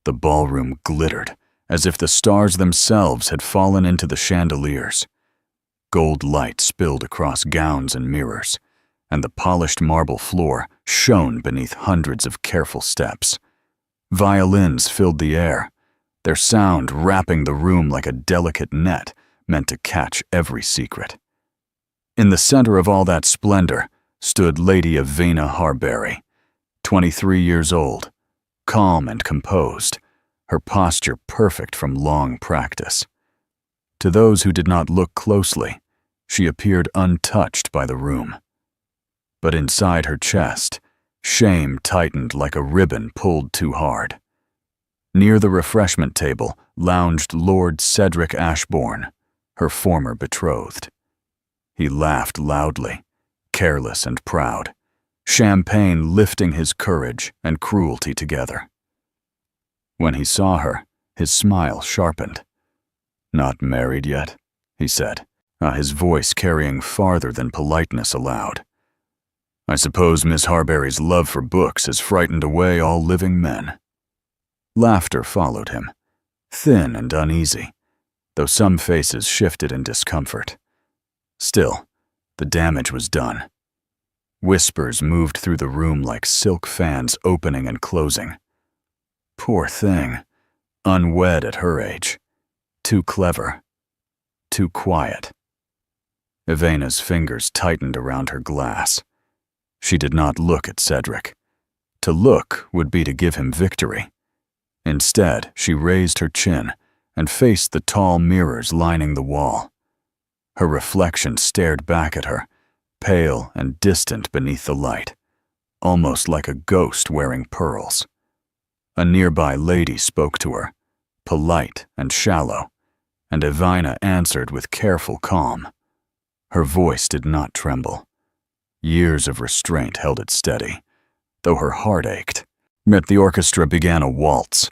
The ballroom glittered, as if the stars themselves had fallen into the chandeliers. Gold light spilled across gowns and mirrors, and the polished marble floor shone beneath hundreds of careful steps. Violins filled the air, their sound wrapping the room like a delicate net meant to catch every secret. In the center of all that splendor stood Lady Avena Harbury, 23 years old, calm and composed, her posture perfect from long practice. To those who did not look closely, she appeared untouched by the room. But inside her chest, shame tightened like a ribbon pulled too hard. Near the refreshment table lounged Lord Cedric Ashbourne, her former betrothed. He laughed loudly, careless and proud, champagne lifting his courage and cruelty together. When he saw her, his smile sharpened. "Not married yet?" he said, his voice carrying farther than politeness allowed. "I suppose Miss Harbury's love for books has frightened away all living men." Laughter followed him, thin and uneasy, though some faces shifted in discomfort. Still, the damage was done. Whispers moved through the room like silk fans opening and closing. Poor thing, unwed at her age, too clever, too quiet. Avena's fingers tightened around her glass. She did not look at Cedric. To look would be to give him victory. Instead, she raised her chin and faced the tall mirrors lining the wall. Her reflection stared back at her, pale and distant beneath the light, almost like a ghost wearing pearls. A nearby lady spoke to her, polite and shallow, and Avena answered with careful calm. Her voice did not tremble. Years of restraint held it steady, though her heart ached. Yet the orchestra began a waltz.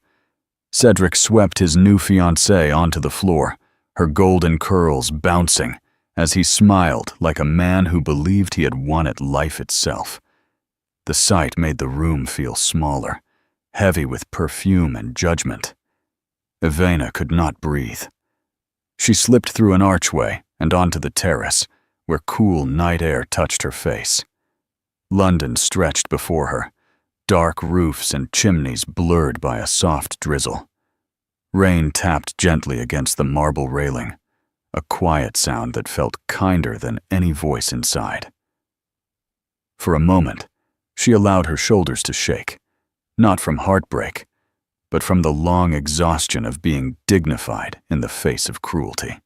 Cedric swept his new fiancée onto the floor, her golden curls bouncing, as he smiled like a man who believed he had won at life itself. The sight made the room feel smaller, heavy with perfume and judgment. Avena could not breathe. She slipped through an archway and onto the terrace, where cool night air touched her face. London stretched before her, dark roofs and chimneys blurred by a soft drizzle. Rain tapped gently against the marble railing, a quiet sound that felt kinder than any voice inside. For a moment, she allowed her shoulders to shake, not from heartbreak, but from the long exhaustion of being dignified in the face of cruelty.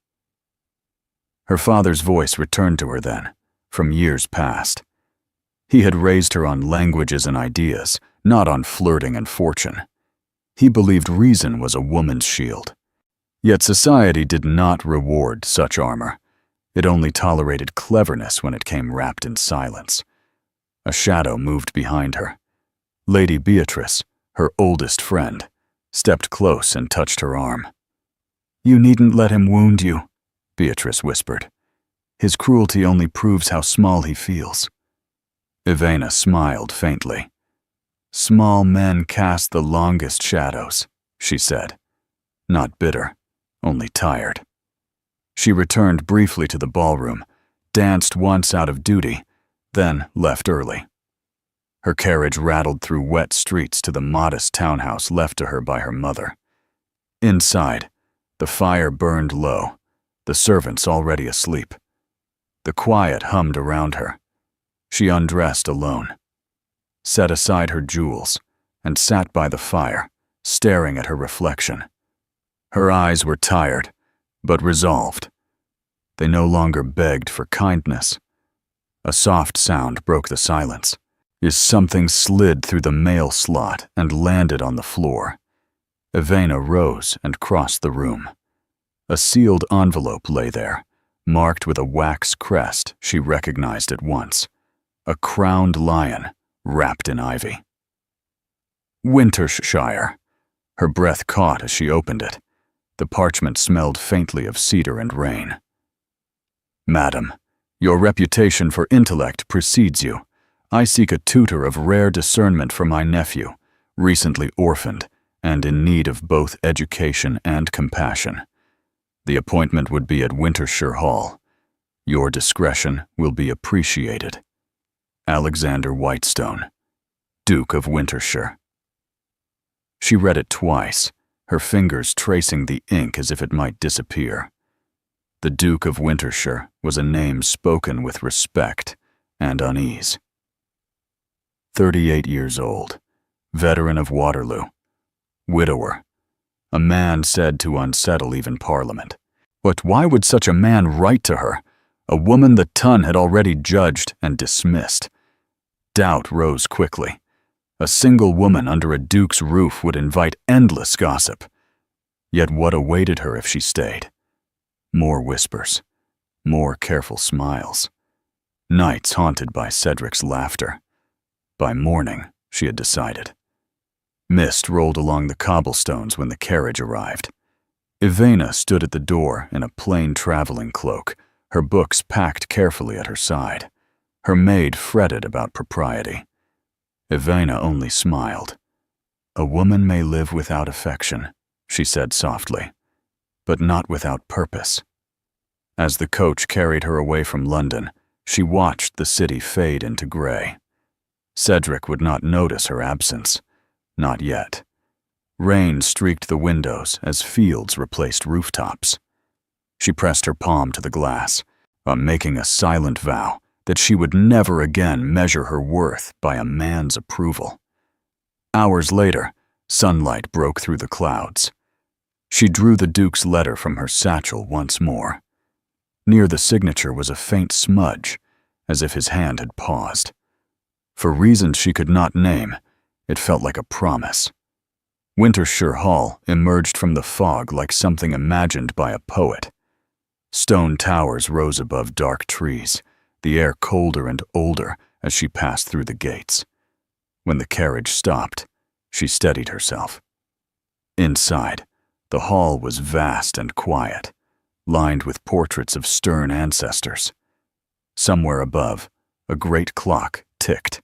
Her father's voice returned to her then, from years past. He had raised her on languages and ideas, not on flirting and fortune. He believed reason was a woman's shield. Yet society did not reward such armor. It only tolerated cleverness when it came wrapped in silence. A shadow moved behind her. Lady Beatrice, her oldest friend, stepped close and touched her arm. "You needn't let him wound you," Beatrice whispered. "His cruelty only proves how small he feels." Avena smiled faintly. "Small men cast the longest shadows," she said. Not bitter, only tired. She returned briefly to the ballroom, danced once out of duty, then left early. Her carriage rattled through wet streets to the modest townhouse left to her by her mother. Inside, the fire burned low, the servants already asleep. The quiet hummed around her. She undressed alone, set aside her jewels, and sat by the fire, staring at her reflection. Her eyes were tired, but resolved. They no longer begged for kindness. A soft sound broke the silence, as something slid through the mail slot and landed on the floor. Avena rose and crossed the room. A sealed envelope lay there, marked with a wax crest she recognized at once. A crowned lion wrapped in ivy. Wintershire. Her breath caught as she opened it. The parchment smelled faintly of cedar and rain. "Madam, your reputation for intellect precedes you. I seek a tutor of rare discernment for my nephew, recently orphaned, and in need of both education and compassion. The appointment would be at Wintershire Hall. Your discretion will be appreciated. Alexander Whitestone, Duke of Wintershire. She read it twice, her fingers tracing the ink as if it might disappear. The Duke of Wintershire was a name spoken with respect and unease. 38 years old, veteran of Waterloo, widower, a man said to unsettle even Parliament. But why would such a man write to her, a woman the Ton had already judged and dismissed? Doubt rose quickly. A single woman under a duke's roof would invite endless gossip. Yet what awaited her if she stayed? More whispers, more careful smiles, nights haunted by Cedric's laughter. By morning, she had decided. Mist rolled along the cobblestones when the carriage arrived. Ivana stood at the door in a plain traveling cloak, her books packed carefully at her side. Her maid fretted about propriety. Ivana only smiled. A woman may live without affection, she said softly, but not without purpose. As the coach carried her away from London, she watched the city fade into gray. Cedric would not notice her absence. Not yet. Rain streaked the windows as fields replaced rooftops. She pressed her palm to the glass, making a silent vow that she would never again measure her worth by a man's approval. Hours later, sunlight broke through the clouds. She drew the Duke's letter from her satchel once more. Near the signature was a faint smudge, as if his hand had paused. For reasons she could not name, it felt like a promise. Wintershire Hall emerged from the fog like something imagined by a poet. Stone towers rose above dark trees, the air colder and older as she passed through the gates. When the carriage stopped, she steadied herself. Inside, the hall was vast and quiet, lined with portraits of stern ancestors. Somewhere above, a great clock ticked.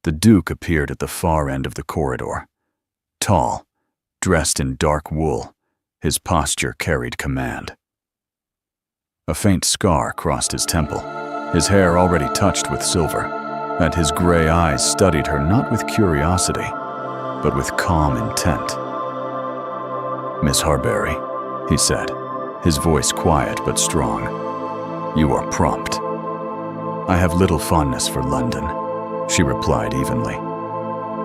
The Duke appeared at the far end of the corridor. Tall, dressed in dark wool, his posture carried command. A faint scar crossed his temple, his hair already touched with silver, and his gray eyes studied her not with curiosity, but with calm intent. "Miss Harbury," he said, his voice quiet but strong, "you are prompt." "I have little fondness for London," she replied evenly.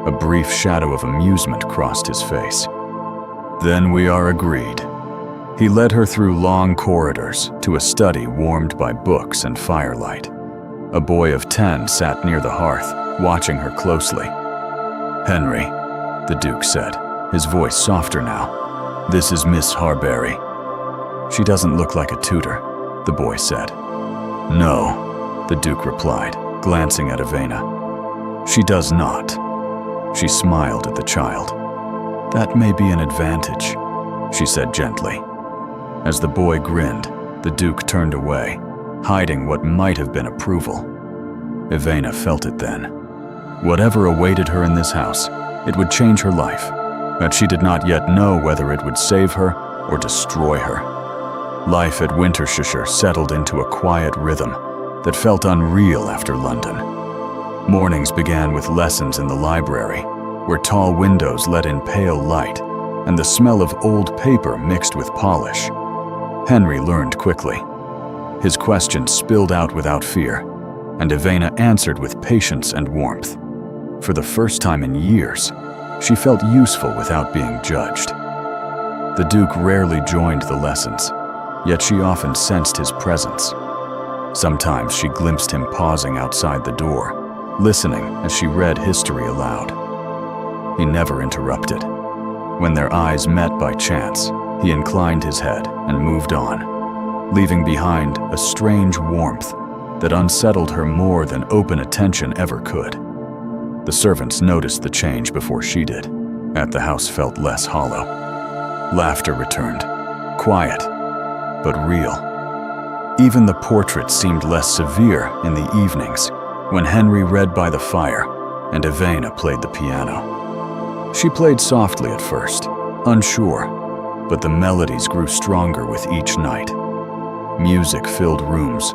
A brief shadow of amusement crossed his face. "Then we are agreed." He led her through long corridors to a study warmed by books and firelight. A boy of 10 sat near the hearth, watching her closely. "Henry," the Duke said, his voice softer now, "this is Miss Harbury." "She doesn't look like a tutor," the boy said. "No," the Duke replied, glancing at Ivana. "She does not." She smiled at the child. "That may be an advantage," she said gently. As the boy grinned, the Duke turned away, hiding what might have been approval. Ivana felt it then. Whatever awaited her in this house, it would change her life, but she did not yet know whether it would save her or destroy her. Life at Wintershire settled into a quiet rhythm that felt unreal after London. Mornings began with lessons in the library, where tall windows let in pale light, and the smell of old paper mixed with polish. Henry learned quickly. His questions spilled out without fear, and Ivana answered with patience and warmth. For the first time in years, she felt useful without being judged. The Duke rarely joined the lessons, yet she often sensed his presence. Sometimes she glimpsed him pausing outside the door, listening as she read history aloud. He never interrupted. When their eyes met by chance, he inclined his head and moved on, leaving behind a strange warmth that unsettled her more than open attention ever could. The servants noticed the change before she did, and the house felt less hollow. Laughter returned, quiet, but real. Even the portraits seemed less severe in the evenings when Henry read by the fire and Ivana played the piano. She played softly at first, unsure, but the melodies grew stronger with each night. Music filled rooms,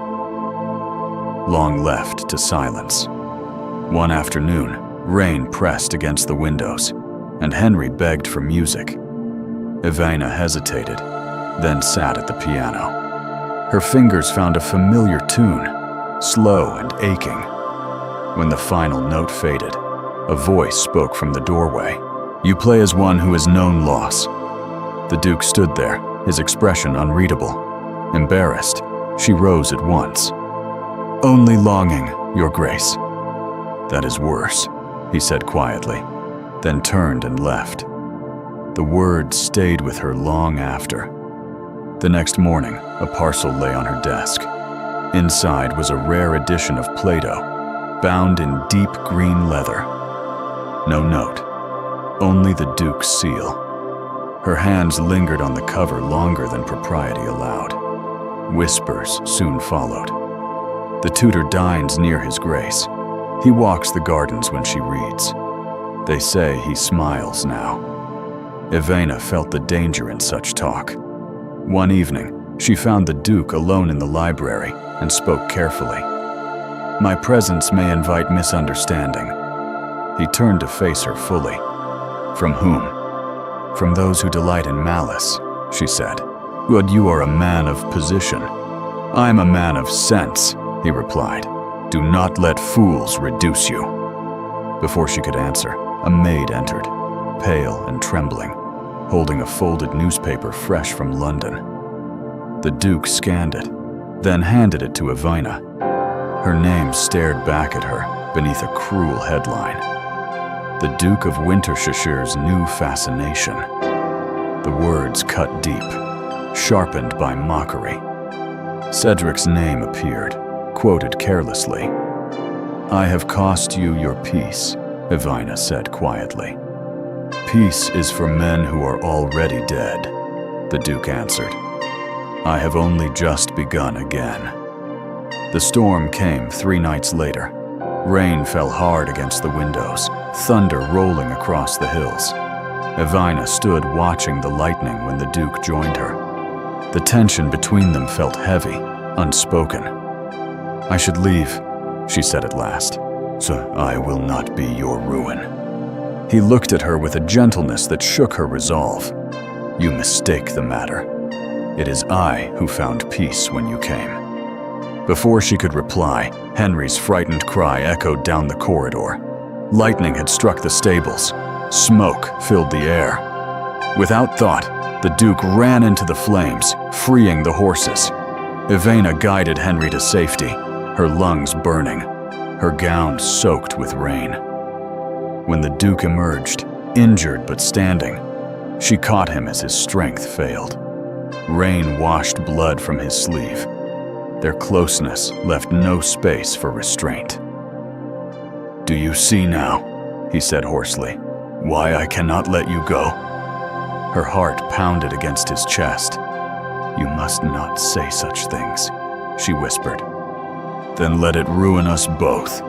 long left to silence. One afternoon, rain pressed against the windows, and Henry begged for music. Ivana hesitated, then sat at the piano. Her fingers found a familiar tune, slow and aching. When the final note faded, a voice spoke from the doorway. "You play as one who has known loss." The Duke stood there, his expression unreadable. Embarrassed, she rose at once. "Only longing, Your Grace." "That is worse," he said quietly, then turned and left. The words stayed with her long after. The next morning, a parcel lay on her desk. Inside was a rare edition of Plato, bound in deep green leather. No note, only the Duke's seal. Her hands lingered on the cover longer than propriety allowed. Whispers soon followed. The tutor dines near his grace. He walks the gardens when she reads. They say he smiles now. Ivana felt the danger in such talk. One evening, she found the Duke alone in the library and spoke carefully. "My presence may invite misunderstanding." He turned to face her fully. "From whom?" "From those who delight in malice," she said. "But you are a man of position." "I am a man of sense," he replied. "Do not let fools reduce you." Before she could answer, a maid entered, pale and trembling, holding a folded newspaper fresh from London. The Duke scanned it, then handed it to Ivana. Her name stared back at her beneath a cruel headline. The Duke of Wintershire's new fascination. The words cut deep, sharpened by mockery. Cedric's name appeared, quoted carelessly. "I have cost you your peace," Ivana said quietly. "Peace is for men who are already dead," the Duke answered. "I have only just begun again." The storm came 3 nights later. Rain fell hard against the windows, thunder rolling across the hills. Ivana stood watching the lightning when the Duke joined her. The tension between them felt heavy, unspoken. "I should leave," she said at last, "so I will not be your ruin." He looked at her with a gentleness that shook her resolve. "You mistake the matter. It is I who found peace when you came." Before she could reply, Henry's frightened cry echoed down the corridor. Lightning had struck the stables. Smoke filled the air. Without thought, the Duke ran into the flames, freeing the horses. Ivana guided Henry to safety, her lungs burning, her gown soaked with rain. When the Duke emerged, injured but standing, she caught him as his strength failed. Rain washed blood from his sleeve. Their closeness left no space for restraint. "Do you see now," he said hoarsely, "why I cannot let you go?" Her heart pounded against his chest. "You must not say such things," she whispered. "Then let it ruin us both,"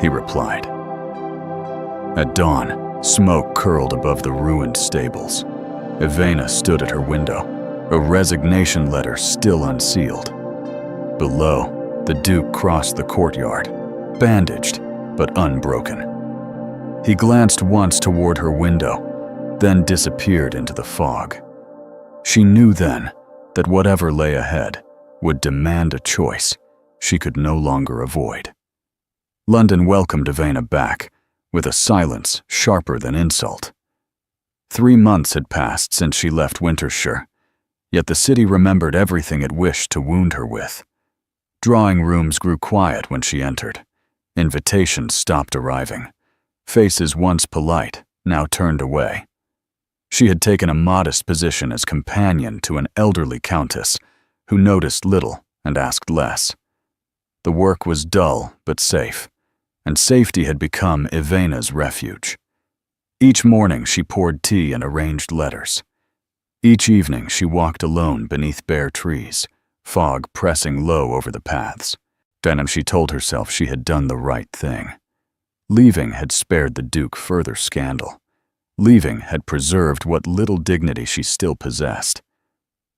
he replied. At dawn, smoke curled above the ruined stables. Ivana stood at her window, a resignation letter still unsealed. Below, the Duke crossed the courtyard, bandaged but unbroken. He glanced once toward her window, then disappeared into the fog. She knew then that whatever lay ahead would demand a choice she could no longer avoid. London welcomed Ivana back with a silence sharper than insult. 3 months had passed since she left Wintershire, yet the city remembered everything it wished to wound her with. Drawing rooms grew quiet when she entered. Invitations stopped arriving. Faces once polite now turned away. She had taken a modest position as companion to an elderly countess who noticed little and asked less. The work was dull but safe, and safety had become Ivana's refuge. Each morning she poured tea and arranged letters. Each evening she walked alone beneath bare trees, fog pressing low over the paths. Then she told herself she had done the right thing. Leaving had spared the Duke further scandal. Leaving had preserved what little dignity she still possessed.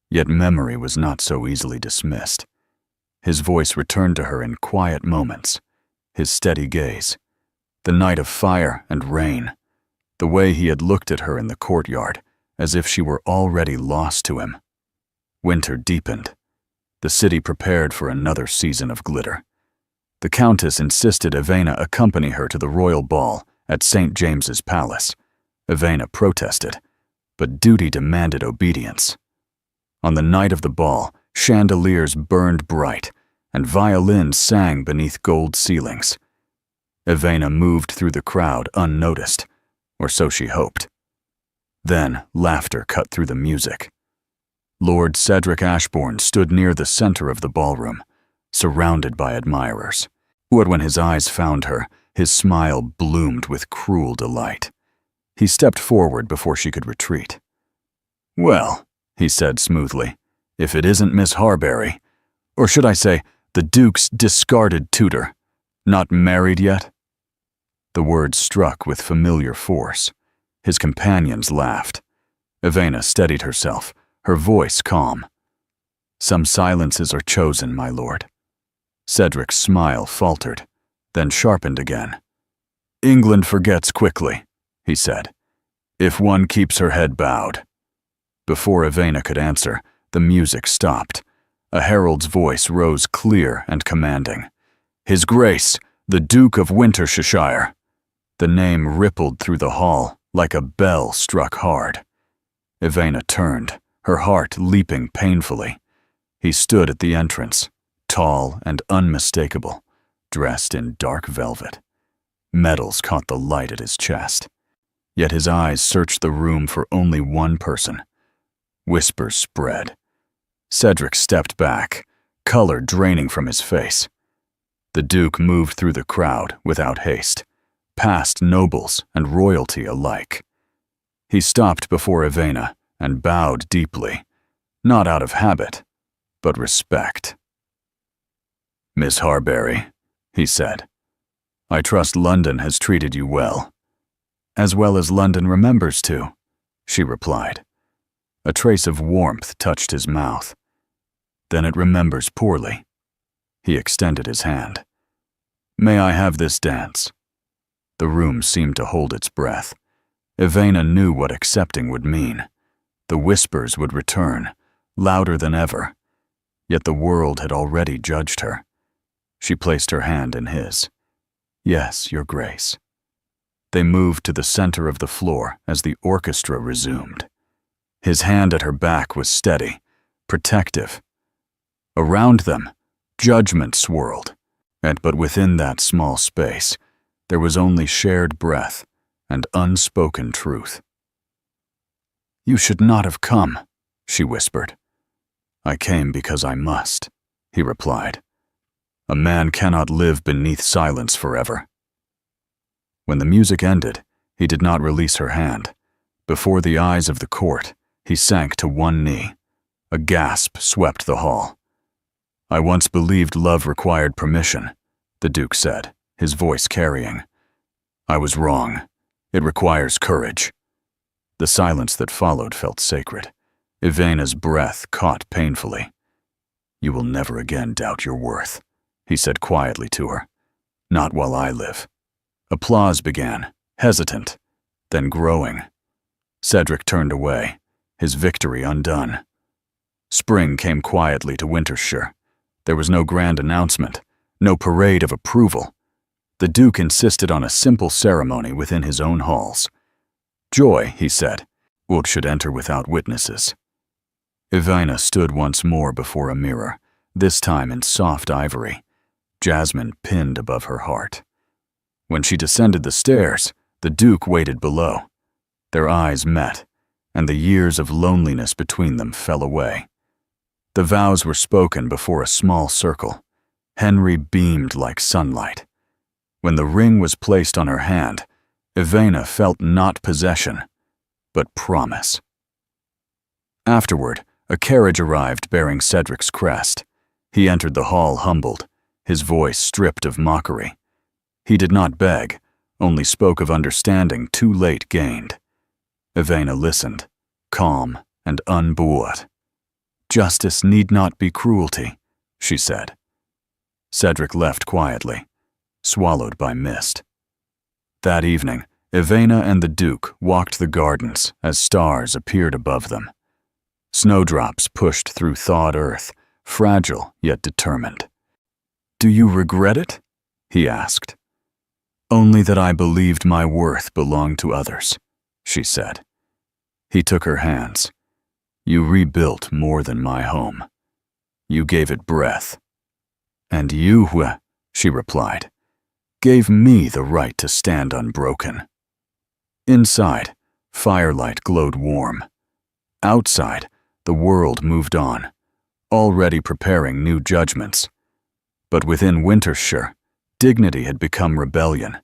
Yet memory was not so easily dismissed. His voice returned to her in quiet moments, his steady gaze, the night of fire and rain, the way he had looked at her in the courtyard, as if she were already lost to him. Winter deepened. The city prepared for another season of glitter. The Countess insisted Evena accompany her to the royal ball at St. James's Palace. Evena protested, but duty demanded obedience. On the night of the ball, chandeliers burned bright, and violins sang beneath gold ceilings. Evena moved through the crowd unnoticed, or so she hoped. Then laughter cut through the music. Lord Cedric Ashbourne stood near the center of the ballroom, surrounded by admirers. But when his eyes found her, his smile bloomed with cruel delight. He stepped forward before she could retreat. "Well," he said smoothly, "if it isn't Miss Harbury, or should I say, the Duke's discarded tutor, not married yet?" The words struck with familiar force. His companions laughed. Evena steadied herself, her voice calm. "Some silences are chosen, my lord." Cedric's smile faltered, then sharpened again. "England forgets quickly," he said, "if one keeps her head bowed." Before Evena could answer, the music stopped. A herald's voice rose clear and commanding. "His Grace, the Duke of Wintershire." The name rippled through the hall like a bell struck hard. Evena turned, her heart leaping painfully. He stood at the entrance, tall and unmistakable, dressed in dark velvet. Medals caught the light at his chest. Yet his eyes searched the room for only one person. Whispers spread. Cedric stepped back, color draining from his face. The Duke moved through the crowd without haste, past nobles and royalty alike. He stopped before Evena and bowed deeply, not out of habit, but respect. "Miss Harbury," he said, "I trust London has treated you well." "As well as London remembers to," she replied. A trace of warmth touched his mouth. "Then it remembers poorly." He extended his hand. "May I have this dance?" The room seemed to hold its breath. Evena knew what accepting would mean. The whispers would return, louder than ever. Yet the world had already judged her. She placed her hand in his. "Yes, Your Grace." They moved to the center of the floor as the orchestra resumed. His hand at her back was steady, protective. Around them, judgment swirled, but within that small space, there was only shared breath and unspoken truth. "You should not have come," she whispered. "I came because I must," he replied. "A man cannot live beneath silence forever." When the music ended, he did not release her hand. Before the eyes of the court, he sank to one knee. A gasp swept the hall. "I once believed love required permission," the Duke said, his voice carrying. "I was wrong. It requires courage." The silence that followed felt sacred. Evena's breath caught painfully. "You will never again doubt your worth," he said quietly to her. "Not while I live." Applause began, hesitant, then growing. Cedric turned away, his victory undone. Spring came quietly to Wintershire. There was no grand announcement, no parade of approval. The Duke insisted on a simple ceremony within his own halls. "Joy," he said, "should enter without witnesses." Evena stood once more before a mirror, this time in soft ivory, jasmine pinned above her heart. When she descended the stairs, the Duke waited below. Their eyes met, and the years of loneliness between them fell away. The vows were spoken before a small circle. Henry beamed like sunlight. When the ring was placed on her hand, Evena felt not possession, but promise. Afterward, a carriage arrived bearing Cedric's crest. He entered the hall humbled, his voice stripped of mockery. He did not beg, only spoke of understanding too late gained. Ivana listened, calm and unbored. "Justice need not be cruelty," she said. Cedric left quietly, swallowed by mist. That evening, Ivana and the Duke walked the gardens as stars appeared above them. Snowdrops pushed through thawed earth, fragile yet determined. "Do you regret it?" he asked. "Only that I believed my worth belonged to others," she said. He took her hands. "You rebuilt more than my home. You gave it breath. And you," she replied, "gave me the right to stand unbroken." Inside, firelight glowed warm. Outside, the world moved on, already preparing new judgments. But within Wintershire, dignity had become rebellion,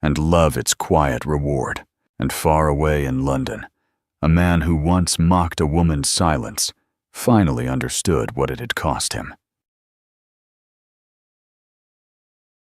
and love its quiet reward. And far away in London, a man who once mocked a woman's silence finally understood what it had cost him.